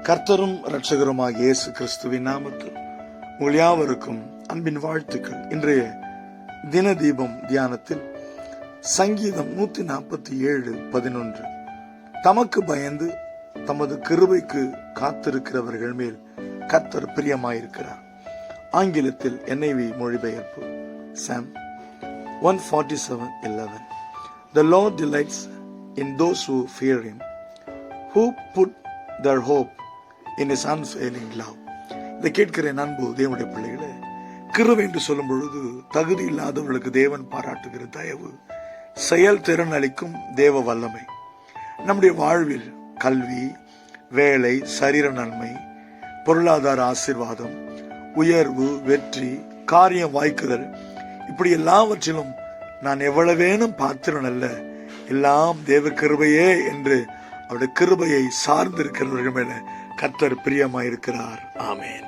கர்த்தரும் இரட்சகருமாகிய இயேசு கிறிஸ்துவின் நாமத்தில் உங்கள் யாவருக்கும் அன்பின் வாழ்த்துக்கள். இன்றைய தின தீபம் தியானத்தில் சங்கீதம் 147:11 தமக்கு பயந்து தமது கிருபைக்கு காத்திருக்கிறவர்கள் மேல் கர்த்தர் பிரியமாயிருக்கிறார். ஆங்கிலத்தில் NIV மொழிபெயர்ப்பு Psalm 147:11 The Lord delights in those who fear him, who put their hope in his unfailing love. இதை கேட்கிற அன்பு தேவனுடைய பிள்ளைகளே, கிருபை என்று சொல்லும் பொழுது தகுதி இல்லாதவர்களுக்கு தேவன் பாராட்டுகிற தயவு, செயல்திறன் அளிக்கும் தேவ வல்லமை. நம்முடைய வாழ்வில் கல்வி, வேலை, சரீர நன்மை, பொருளாதார ஆசீர்வாதம், உயர்வு, வெற்றி, காரியம் வாய்க்குதல், இப்படி எல்லாவற்றிலும் நான் எவ்வளவேனும் பாத்திரன் அல்ல, எல்லாம் தேவ கிருபையே என்று அவருடைய கிருபையை சார்ந்திருக்கிறவர்கள் மேல கர்த்தர் பிரியமாயிருக்கிறார். ஆமென்.